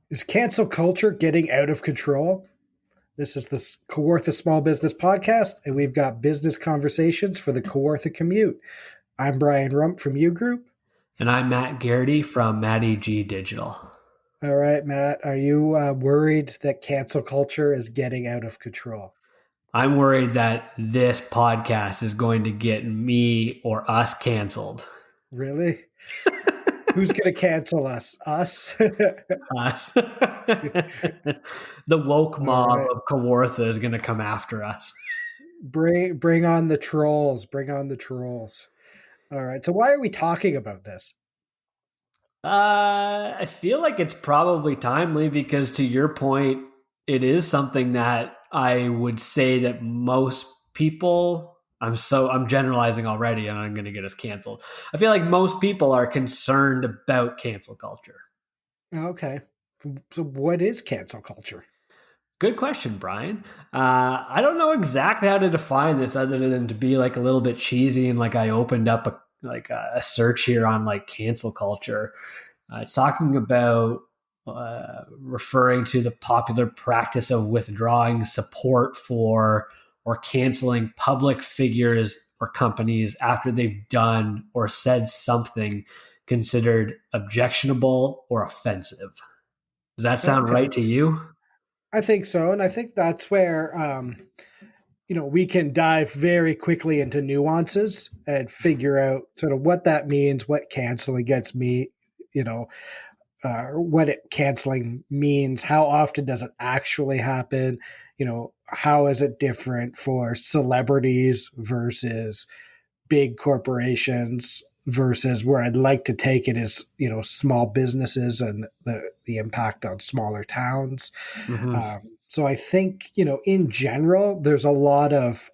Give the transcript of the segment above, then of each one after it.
Is cancel culture getting out of control? This is the Kawartha Small Business Podcast, and we've got business conversations for the Kawartha commute. I'm Brian Rump from U Group. And I'm Matt Garrity from Matty G Digital. All right, Matt, are you worried that cancel culture is getting out of control? I'm worried that this podcast is going to get me or us canceled. Really? Who's going to cancel us? Us? Us. The woke All mob right. of Kawartha is going to come after us. Bring on the trolls. Bring on the trolls. All right. So why are we talking about this? I feel like it's probably timely because, to your point, it is something that I would say that most people. I'm generalizing already, and I'm going to get us canceled. I feel like most people are concerned about cancel culture. Okay. So what is cancel culture? Good question, Brian. I don't know exactly how to define this other than to be like a little bit cheesy and like I opened up a search here on like cancel culture. It's talking about referring to the popular practice of withdrawing support for or canceling public figures or companies after they've done or said something considered objectionable or offensive. Does that sound Okay. right to you? I think so. And I think that's where, we can dive very quickly into nuances and figure out sort of what that means, what canceling gets me, you know, what it canceling means, how often does it actually happen, how is it different for celebrities versus big corporations versus where I'd like to take it is, small businesses and the impact on smaller towns. Mm-hmm. So I think, in general, there's a lot of,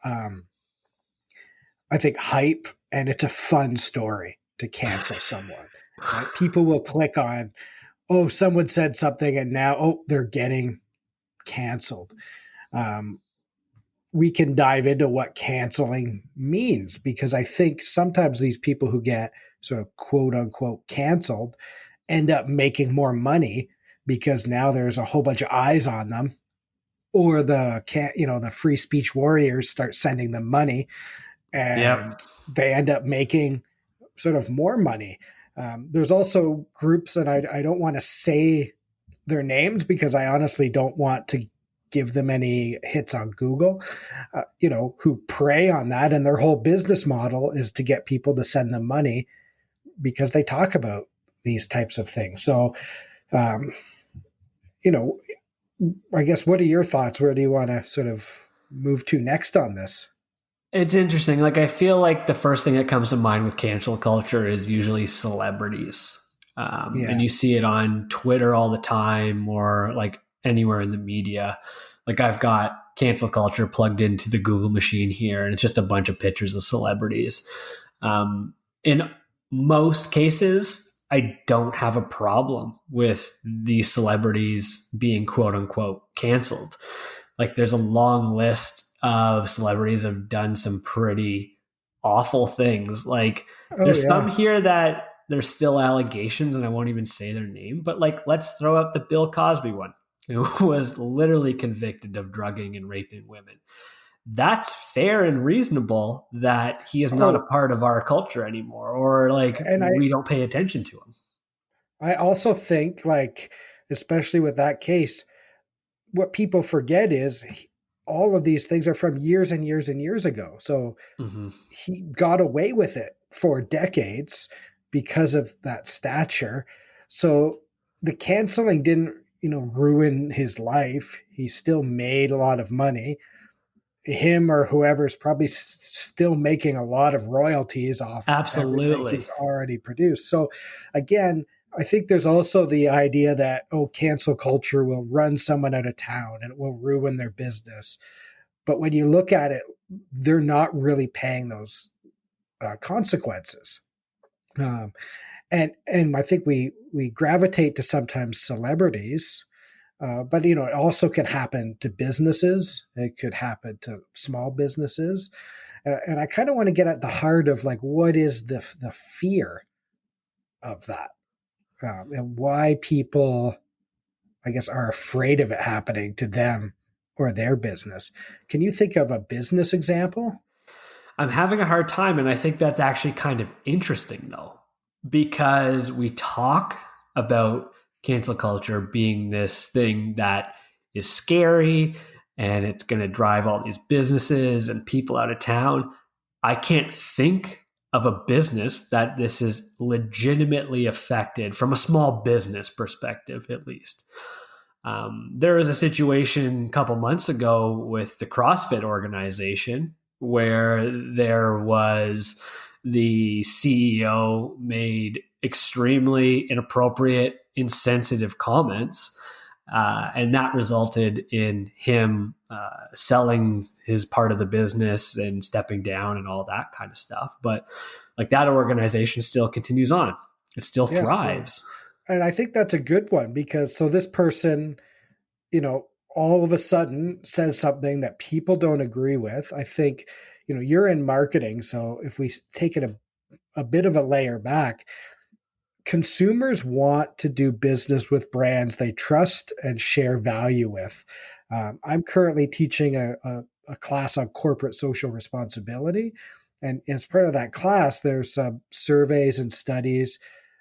I think, hype, and it's a fun story to cancel someone, right? People will click on, oh, someone said something and now, oh, they're getting canceled. Um, we can dive into what canceling means because I think sometimes these people who get sort of quote unquote canceled end up making more money because now there's a whole bunch of eyes on them, or the free speech warriors start sending them money Yep. and they end up making sort of more money. There's also groups, and I don't want to say their names because I honestly don't want to give them any hits on Google, who prey on that. And their whole business model is to get people to send them money because they talk about these types of things. So, um, you know, I guess, what are your thoughts? Where do you want to sort of move to next on this? It's interesting. Like, I feel like the first thing that comes to mind with cancel culture is usually celebrities. And Yeah. you see it on Twitter all the time or like anywhere in the media. Like, I've got cancel culture plugged into the Google machine here, and it's just a bunch of pictures of celebrities. In most cases, I don't have a problem with these celebrities being quote unquote canceled. Like, there's a long list of celebrities have done some pretty awful things. Like, Oh, there's some yeah. here that there's still allegations, and I won't even say their name, but like, let's throw out the Bill Cosby one, who was literally convicted of drugging and raping women. That's fair and reasonable that he is not a Oh, part of our culture anymore, or like and we don't pay attention to him. I also think, like, especially with that case, what people forget is all of these things are from years and years and years ago. So Mm-hmm. he got away with it for decades because of that stature. So the canceling didn't, ruin his life. He still made a lot of money. Him or whoever's probably still making a lot of royalties off everything Absolutely. he's already produced. So again, I think there's also the idea that, oh, cancel culture will run someone out of town and it will ruin their business. But when you look at it, they're not really paying those consequences. Um, and I think we gravitate to sometimes celebrities, but it also can happen to businesses. It could happen to small businesses, and I kind of want to get at the heart of, like, what is the fear of that, and why people I guess, are afraid of it happening to them or their business. Can you think of a business example? I'm having a hard time. And I think that's actually kind of interesting, though, because we talk about cancel culture being this thing that is scary and it's going to drive all these businesses and people out of town. I can't think of a business that this is legitimately affected from a small business perspective, at least. There was a situation a couple months ago with the CrossFit organization where there was the CEO made extremely inappropriate, insensitive comments. And that resulted in him selling his part of the business and stepping down and all that kind of stuff. But like that organization still continues on. It still Yes. So, thrives. and I think that's a good one because so this person, all of a sudden says something that people don't agree with. I think, you're in marketing. So if we take it a bit of a layer back, consumers want to do business with brands they trust and share value with. I'm currently teaching a class on corporate social responsibility. And as part of that class, there's some surveys and studies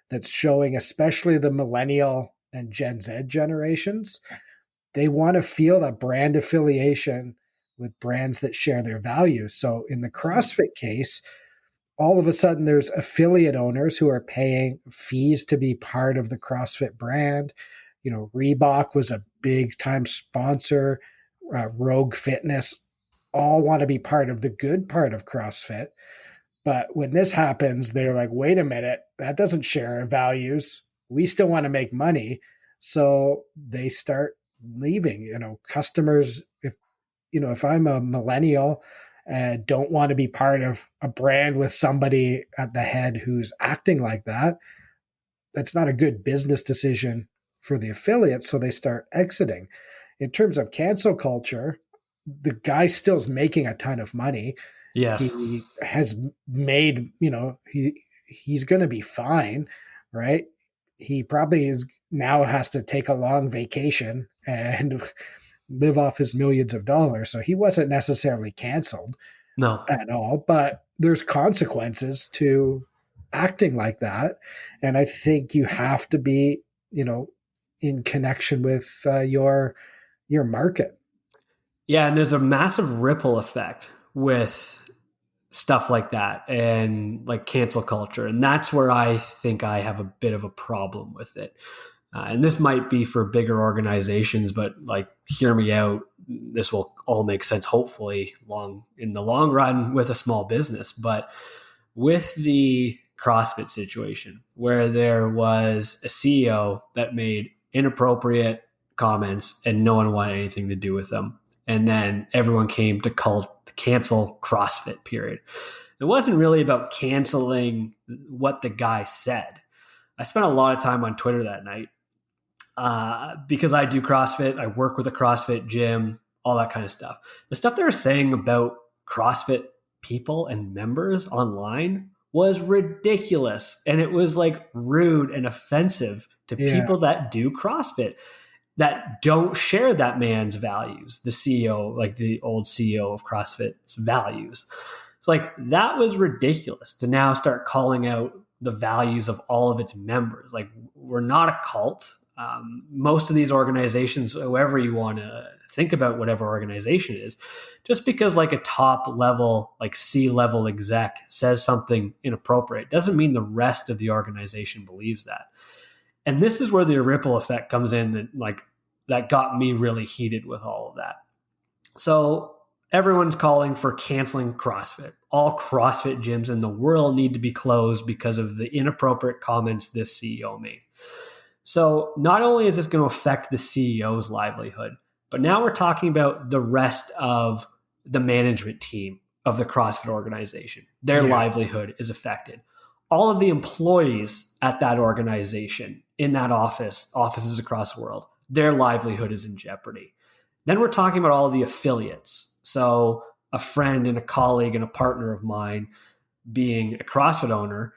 that's showing, especially the millennial and Gen Z generations, they want to feel that brand affiliation with brands that share their values. So in the CrossFit case, all of a sudden there's affiliate owners who are paying fees to be part of the CrossFit brand. Reebok was a big time sponsor, Rogue Fitness, all want to be part of the good part of CrossFit. But when this happens, they're like, wait a minute, that doesn't share our values. We still want to make money. So they start leaving, customers. If I'm a millennial and don't want to be part of a brand with somebody at the head who's acting like that, that's not a good business decision for the affiliate. So they start exiting. In terms of cancel culture, the guy still's making a ton of money. Yes. He has made, he's going to be fine, right? He probably is now has to take a long vacation and live off his millions of dollars. So he wasn't necessarily canceled No. at all, but there's consequences to acting like that. And I think you have to be, in connection with your market. Yeah, and there's a massive ripple effect with stuff like that and like cancel culture. And that's where I think I have a bit of a problem with it. And this might be for bigger organizations, but like, hear me out. This will all make sense, hopefully, in the long run with a small business. But with the CrossFit situation, where there was a CEO that made inappropriate comments and no one wanted anything to do with them, and then everyone came to cancel CrossFit, period. It wasn't really about canceling what the guy said. I spent a lot of time on Twitter that night because I do CrossFit. I work with a CrossFit gym, all that kind of stuff. The stuff they were saying about CrossFit people and members online was ridiculous. And it was like rude and offensive to people that do CrossFit that don't share that man's values, the CEO, like the old CEO of CrossFit's values. It's like, that was ridiculous to now start calling out the values of all of its members. Like, we're not a cult. Most of these organizations, however you want to think about whatever organization it is, just because like a top level, like C-level exec says something inappropriate doesn't mean the rest of the organization believes that. And this is where the ripple effect comes in, that got me really heated with all of that. So everyone's calling for canceling CrossFit. All CrossFit gyms in the world need to be closed because of the inappropriate comments this CEO made. So not only is this going to affect the CEO's livelihood, but now we're talking about the rest of the management team of the CrossFit organization. Their livelihood is affected. All of the employees at that organization, in that offices across the world, their livelihood is in jeopardy. Then we're talking about all of the affiliates. So a friend and a colleague and a partner of mine being a CrossFit owner,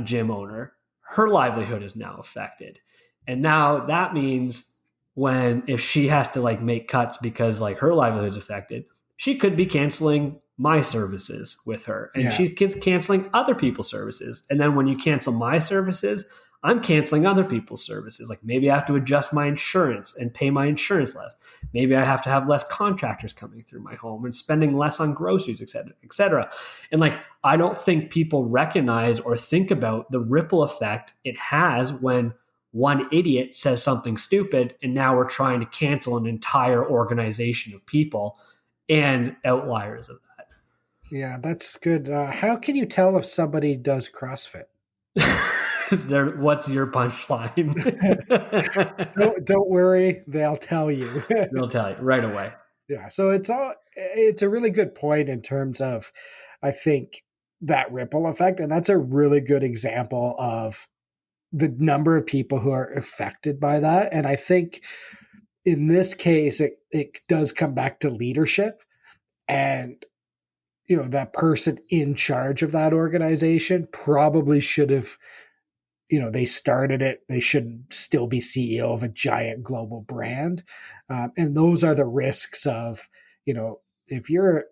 gym owner, her livelihood is now affected. And now that means when if she has to like make cuts because like her livelihood's affected, she could be canceling my services with her, and Yeah. she's canceling other people's services. And then when you cancel my services, I'm canceling other people's services. Like maybe I have to adjust my insurance and pay my insurance less. Maybe I have to have less contractors coming through my home and spending less on groceries, et cetera, et cetera. And like, I don't think people recognize or think about the ripple effect it has when one idiot says something stupid and now we're trying to cancel an entire organization of people and outliers of Yeah, that's good. How can you tell if somebody does CrossFit? that. What's your punchline? Don't worry, they'll tell you. They'll tell you right away. Yeah, so it's a really good point in terms of, I think, that ripple effect, and that's a really good example of the number of people who are affected by that. And I think in this case, it does come back to leadership, and that person in charge of that organization probably should have, they started it, they should still be CEO of a giant global brand. And those are the risks of, if you're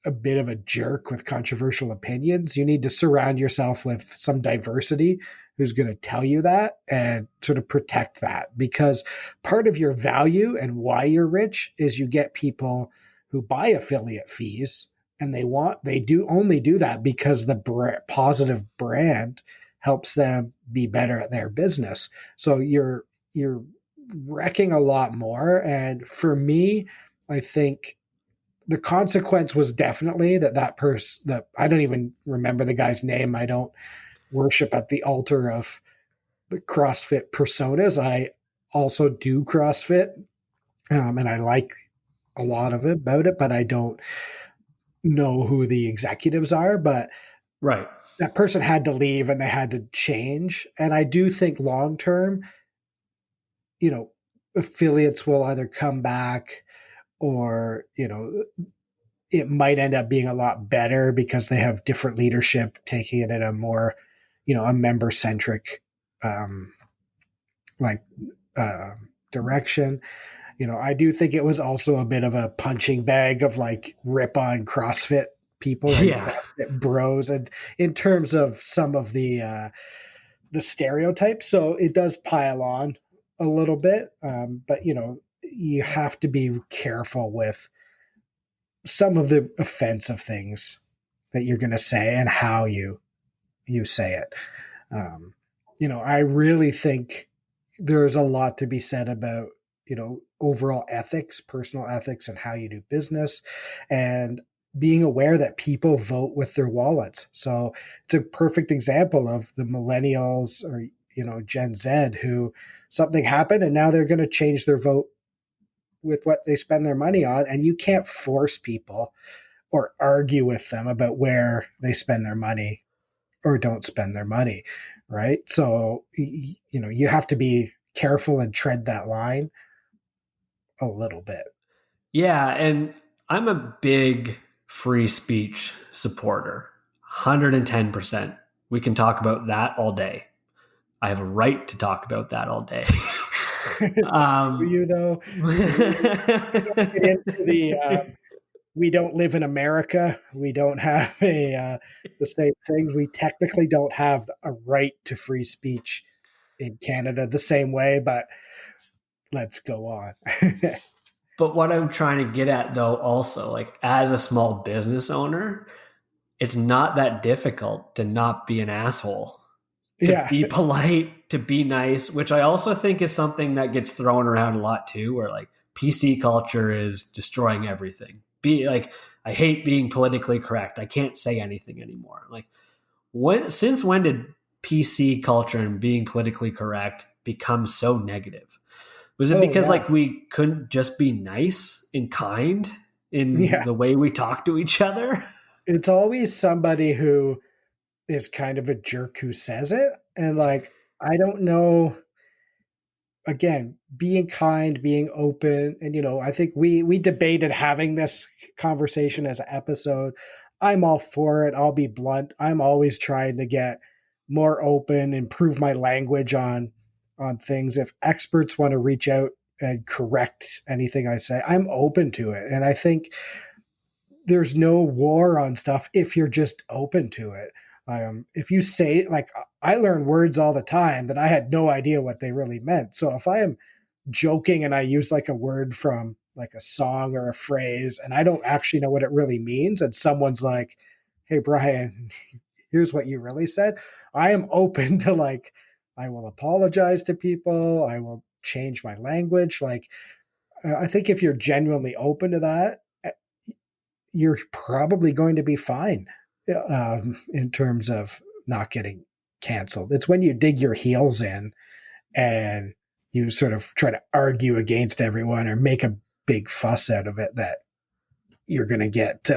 a bit of a jerk with controversial opinions, you need to surround yourself with some diversity who's going to tell you that and sort of protect that, because part of your value and why you're rich is you get people who buy affiliate fees, and they do only do that because the positive brand helps them be better at their business. So you're wrecking a lot more. And for me, I think the consequence was definitely that person, that I don't even remember the guy's name. I don't worship at the altar of the CrossFit personas. I also do CrossFit, and I like a lot of it about it, but I don't know who the executives are. But Right. that person had to leave and they had to change. And I do think long term, affiliates will either come back, or, it might end up being a lot better because they have different leadership taking it in a more, a member centric, um, like, uh, direction. I do think it was also a bit of a punching bag of like rip on CrossFit people and Yeah. CrossFit bros, and in terms of some of the stereotypes. So it does pile on a little bit, but you have to be careful with some of the offensive things that you're going to say and how you say it. Um, I really think there's a lot to be said about overall ethics, personal ethics, and how you do business, and being aware that people vote with their wallets. So it's a perfect example of the millennials, or Gen Z, who something happened and now they're going to change their vote with what they spend their money on, and you can't force people or argue with them about where they spend their money or don't spend their money, right? So you have to be careful and tread that line a little bit. Yeah. And I'm a big free speech supporter, 110%. We can talk about that all day. I have a right to talk about that all day. Do you though? We don't get into we don't live in America. We don't have the same thing. We technically don't have a right to free speech in Canada the same way, but let's go on. But what I'm trying to get at, though, also, like as a small business owner, it's not that difficult to not be an asshole, to Yeah. be polite, to be nice, which I also think is something that gets thrown around a lot too, where like PC culture is destroying everything. Be like, I hate being politically correct. I can't say anything anymore. Like, since when did PC culture and being politically correct become so negative? Was it Oh because yeah. like we couldn't just be nice and kind in Yeah. the way we talk to each other? It's always somebody who is kind of a jerk who says it. And like, I don't know, again, being kind, being open. And, I think we debated having this conversation as an episode. I'm all for it. I'll be blunt. I'm always trying to get more open, improve my language on things. If experts want to reach out and correct anything I say. I'm open to it. And I think there's no war on stuff if you're just open to it. If you say, like, I learn words all the time that I had no idea what they really meant. So if I am joking and I use like a word from like a song or a phrase and I don't actually know what it really means, and someone's like, "Hey, Brian, here's what you really said," I am open to, like, I will apologize to people. I will change my language. Like, I think if you're genuinely open to that, you're probably going to be fine in terms of not getting canceled. It's when you dig your heels in and you sort of try to argue against everyone or make a big fuss out of it that you're going to get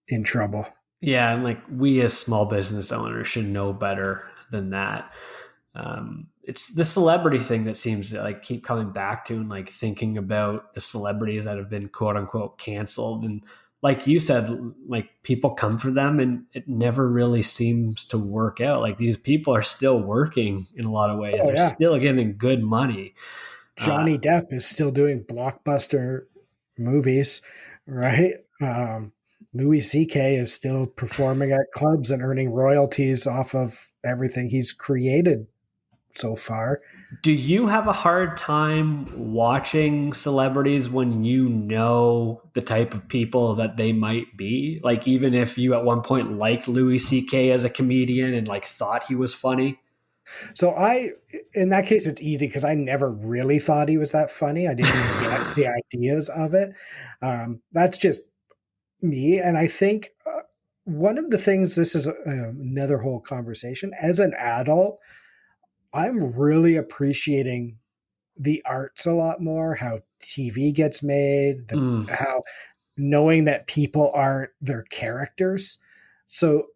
in trouble. Yeah, and like we as small business owners should know better than that. It's the celebrity thing that seems to like keep coming back to, and like thinking about the celebrities that have been quote unquote canceled. And like you said, like people come for them and it never really seems to work out. Like these people are still working in a lot of ways. Oh They're yeah, still getting good money. Johnny Depp is still doing blockbuster movies, right? Louis C.K. is still performing at clubs and earning royalties off of everything he's created so far. Do you have a hard time watching celebrities when you know the type of people that they might be? Like, even if you at one point liked Louis C.K. as a comedian and like thought he was funny? So in that case, it's easy because I never really thought he was that funny. I didn't even get the ideas of it. That's just me. And I think one of the things, this is another whole conversation. As an adult, I'm really appreciating the arts a lot more, how TV gets made, Mm. how knowing that people aren't their characters. So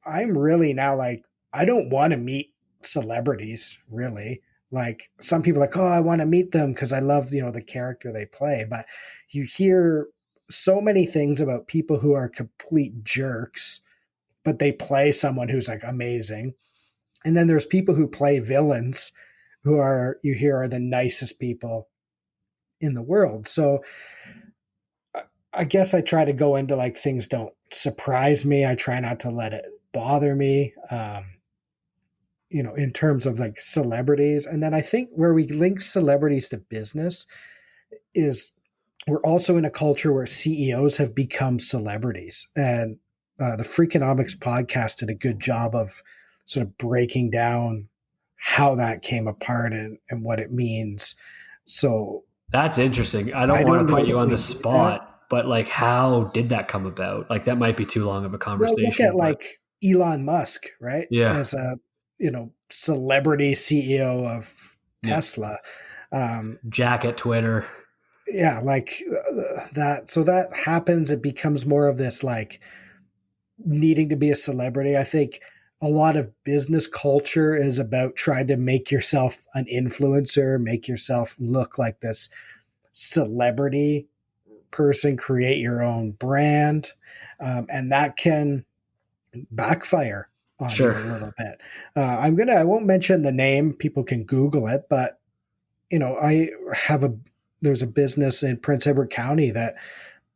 I'm really now like, I don't want to meet celebrities really. Like some people are like, oh, I want to meet them because I love, the character they play. But you hear so many things about people who are complete jerks, but they play someone who's like amazing. And then there's people who play villains who are, you hear, are the nicest people in the world. So I guess I try to go into like things don't surprise me. I try not to let it bother me, in terms of like celebrities. And then I think where we link celebrities to business is we're also in a culture where CEOs have become celebrities. And the Freakonomics podcast did a good job of sort of breaking down how that came apart and what it means. So That's interesting. I I don't want don't to know put you that on we the do that. spot, but like, how did that come about? Like, that might be too long of a Well, look at conversation, but like Elon Musk, right? yeah, As a celebrity CEO of yeah. Tesla. Um, Jack at Twitter. yeah, like that. So that happens. It becomes more of this like needing to be a celebrity. I think a lot of business culture is about trying to make yourself an influencer, make yourself look like this celebrity person, create your own brand, and that can backfire on you Sure. a little bit. I won't mention the name. People can Google it, but I have there's a business in Prince Edward County that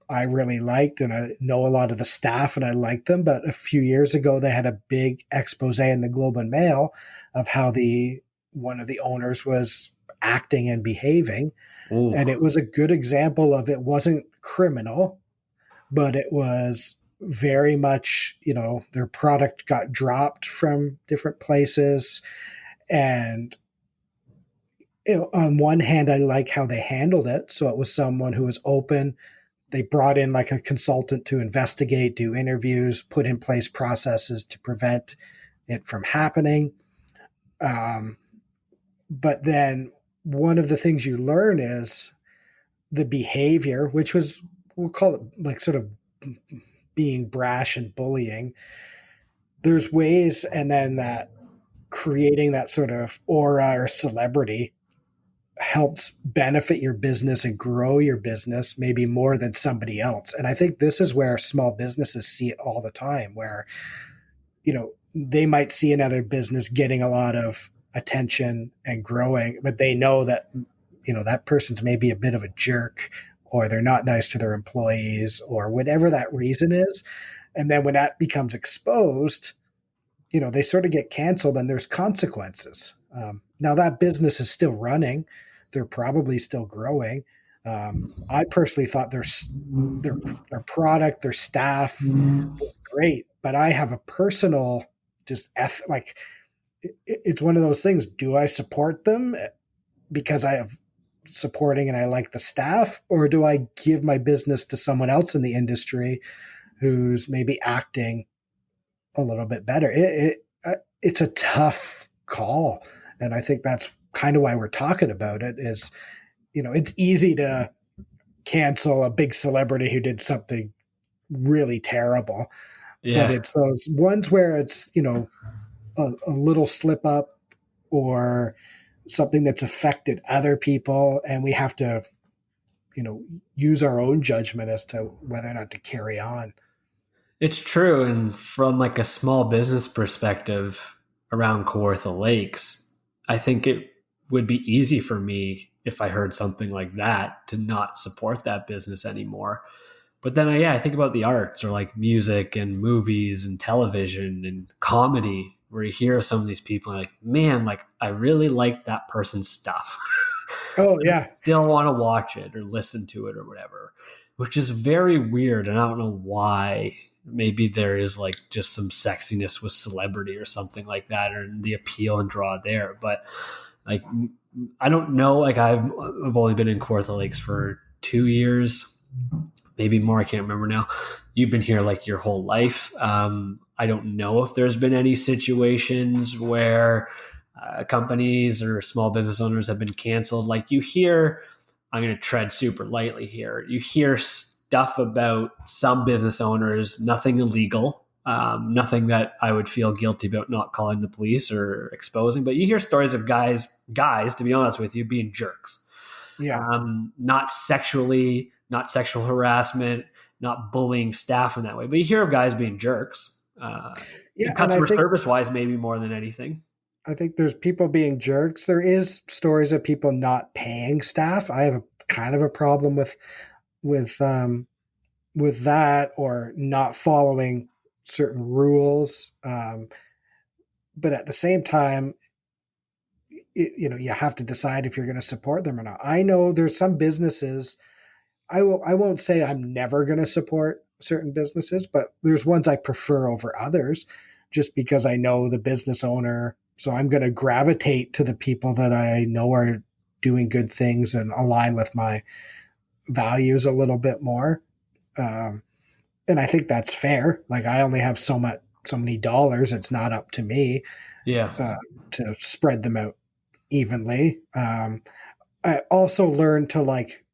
I really liked, and I know a lot of the staff, and I liked them. But a few years ago, they had a big expose in the Globe and Mail of how the one of the owners was acting and behaving, Ooh, and it was a good example of it wasn't criminal, but it was very much, their product got dropped from different places. And, on one hand, I like how they handled it. So it was someone who was open. They brought in like a consultant to investigate, do interviews, put in place processes to prevent it from happening. Um, but then one of the things you learn is the behavior, which was, we'll call it like sort of being brash and bullying. There's ways, and then that creating that sort of aura or celebrity helps benefit your business and grow your business maybe more than somebody else. And I think this is where small businesses see it all the time, where, they might see another business getting a lot of attention and growing, but they know that that person's maybe a bit of a jerk, or they're not nice to their employees, or whatever that reason is. And then when that becomes exposed, they sort of get canceled and there's consequences. Now that business is still running. They're probably still growing. I personally thought their product, their staff was great, but I have a personal like it's one of those things. Do I support them because I have supporting and I like the staff, or do I give my business to someone else in the industry who's maybe acting a little bit better? It's a tough call, and I think that's kind of why we're talking about it. Is it's easy to cancel a big celebrity who did something really terrible, but it's those ones where it's a little slip up or something that's affected other people, and we have to use our own judgment as to whether or not to carry on. It's true. And from like a small business perspective around Kawartha Lakes, I think it would be easy for me if I heard something like that to not support that business anymore. But then I think about the arts, or like music and movies and television and comedy, where you hear some of these people and like, man, like I really like that person's stuff. Oh yeah. Still want to watch it or listen to it or whatever, which is very weird. And I don't know why. Maybe there is like just some sexiness with celebrity or something like that, or the appeal and draw there. But like, I don't know. Like I've only been in Kawartha Lakes for 2 years, maybe more. I can't remember now. You've been here like your whole life. I don't know if there's been any situations where companies or small business owners have been canceled. Like you hear, I'm going to tread super lightly here. You hear stuff about some business owners, nothing illegal, nothing that I would feel guilty about not calling the police or exposing. But you hear stories of guys, to be honest with you, being jerks. Yeah. Not sexually, not sexual harassment, not bullying staff in that way. But you hear of guys being jerks. Customer service wise, maybe more than anything. I think there's people being jerks. There is stories of people not paying staff. I have a kind of a problem with that, or not following certain rules. But at the same time, you have to decide if you're going to support them or not. I know there's some businesses. I won't say I'm never going to support certain businesses, but there's ones I prefer over others, just because I know the business owner. So I'm going to gravitate to the people that I know are doing good things and align with my values a little bit more. And I think that's fair. Like I only have so many dollars. It's not up to me to spread them out evenly. I also learned to like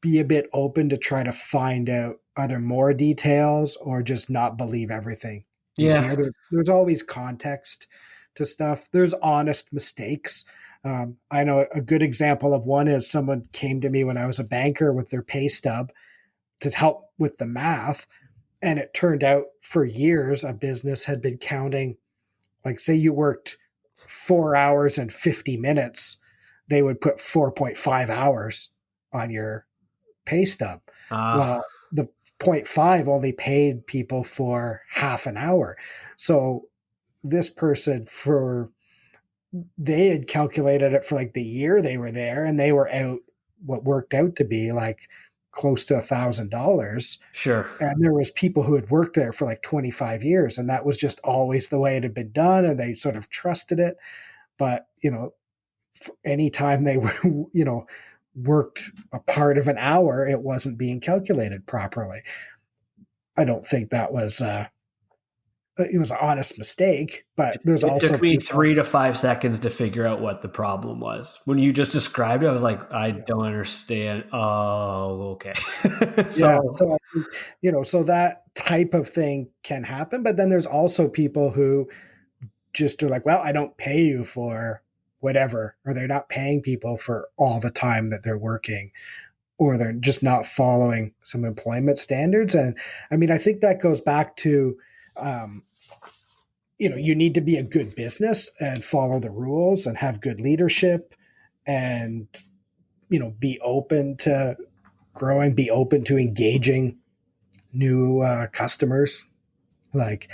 be a bit open to try to find out, are there more details, or just not believe everything. There's always context to stuff. There's honest mistakes. I know a good example of one is someone came to me when I was a banker with their pay stub to help with the math. And it turned out for years, a business had been counting, like say you worked 4 hours and 50 minutes, they would put 4.5 hours on your pay stub. Well, the 0.5 only paid people for half an hour. So this person, they had calculated it for like the year they were there, and they were out what worked out to be like close to $1,000. Sure. And there was people who had worked there for like 25 years, and that was just always the way it had been done, and they sort of trusted it. But, anytime they were, worked a part of an hour, it wasn't being calculated properly. I don't think that was it was an honest mistake, but there's also took me 3 to 5 seconds to figure out what the problem was. When you just described it, I was like, I don't understand. Oh, okay. So that type of thing can happen. But then there's also people who just are like, well, I don't pay you for whatever, or they're not paying people for all the time that they're working, or they're just not following some employment standards. And I mean, I think that goes back to, you need to be a good business and follow the rules and have good leadership and, be open to growing, be open to engaging new customers. Like,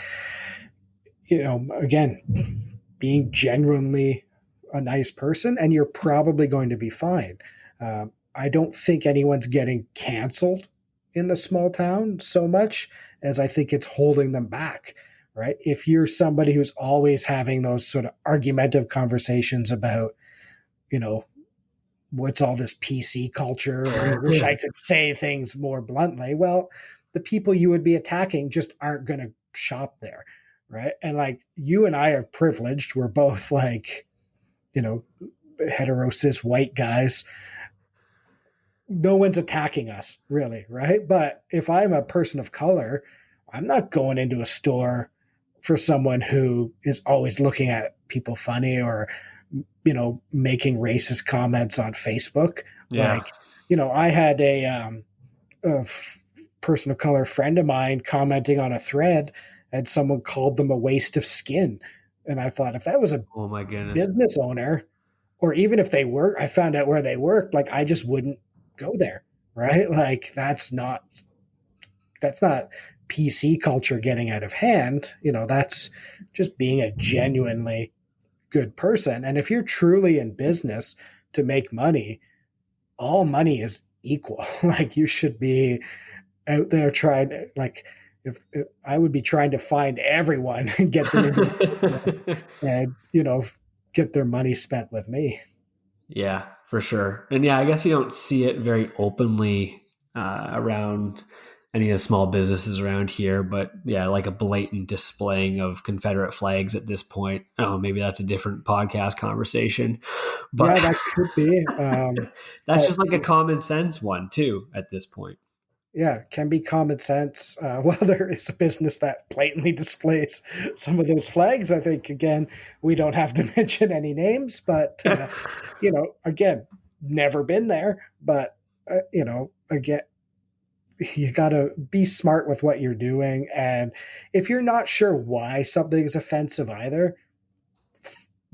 again, being genuinely a nice person, and you're probably going to be fine. I don't think anyone's getting canceled in the small town so much as I think it's holding them back, right? If you're somebody who's always having those sort of argumentative conversations about, what's all this PC culture, or I wish I could say things more bluntly, well, the people you would be attacking just aren't going to shop there, right? And like, you and I are privileged. We're both like, hetero cis white guys. No one's attacking us really, right? But if I'm a person of color, I'm not going into a store for someone who is always looking at people funny, or making racist comments on Facebook. Yeah. Like, I had a person of color friend of mine commenting on a thread, and someone called them a waste of skin. And I thought, if that was a Oh my goodness. business owner, or even if they work, I found out where they worked, like, I just wouldn't go there, right? Like, that's not PC culture getting out of hand. That's just being a genuinely good person. And if you're truly in business to make money, all money is equal. Like, you should be out there trying to, like, if I would be trying to find everyone and get them into business and, get their money spent with me. Yeah, for sure. And yeah, I guess you don't see it very openly around any of the small businesses around here, but yeah, like a blatant displaying of Confederate flags at this point. Oh, maybe that's a different podcast conversation, but Yeah, that could be. that's just like a common sense one too at this point. Yeah, can be common sense. Well, there is a business that blatantly displays some of those flags. I think, again, we don't have to mention any names, but, again, never been there. But, again, you got to be smart with what you're doing. And if you're not sure why something is offensive either,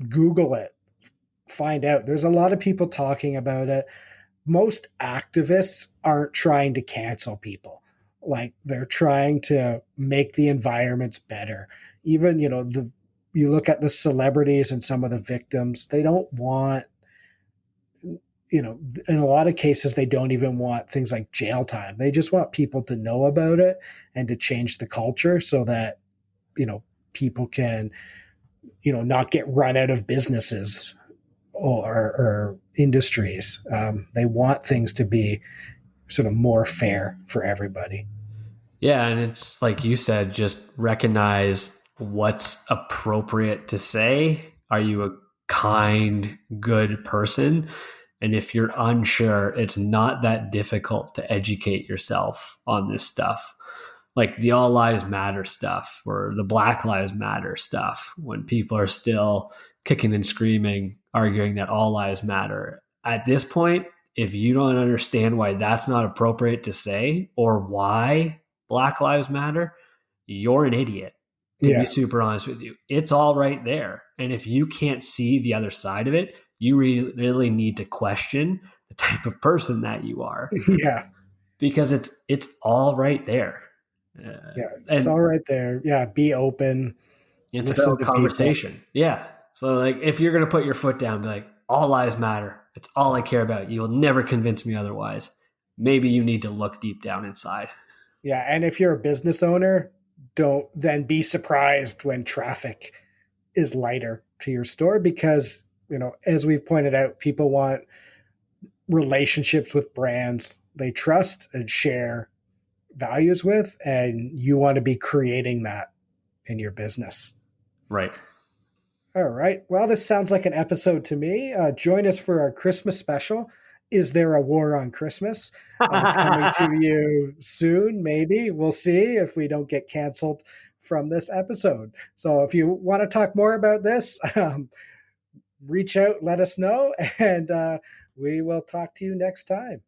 Google it, find out. There's a lot of people talking about it. Most activists aren't trying to cancel people. Like, they're trying to make the environments better. Even, you look at the celebrities and some of the victims, they don't want, in a lot of cases, they don't even want things like jail time. They just want people to know about it and to change the culture so that, people can, not get run out of businesses or industries. They want things to be sort of more fair for everybody. Yeah, and it's like you said, just recognize what's appropriate to say. Are you a kind, good person? And if you're unsure, it's not that difficult to educate yourself on this stuff. Like the All Lives Matter stuff or the Black Lives Matter stuff, when people are still kicking and screaming, arguing that all lives matter. At this point, if you don't understand why that's not appropriate to say or why Black Lives Matter, you're an idiot, to be super honest with you. It's all right there. And if you can't see the other side of it, you really need to question the type of person that you are. Yeah. Because it's all right there. It's all right there. Yeah, be open. It's about conversation. People. Yeah. So like if you're going to put your foot down, be like, all lives matter. It's all I care about. You will never convince me otherwise. Maybe you need to look deep down inside. Yeah. And if you're a business owner, don't then be surprised when traffic is lighter to your store because, as we've pointed out, people want relationships with brands they trust and share values with, and you want to be creating that in your business. Right. All right. Well, this sounds like an episode to me. Join us for our Christmas special. Is There a War on Christmas? Coming to you soon, maybe. We'll see if we don't get canceled from this episode. So if you want to talk more about this, reach out, let us know, and we will talk to you next time.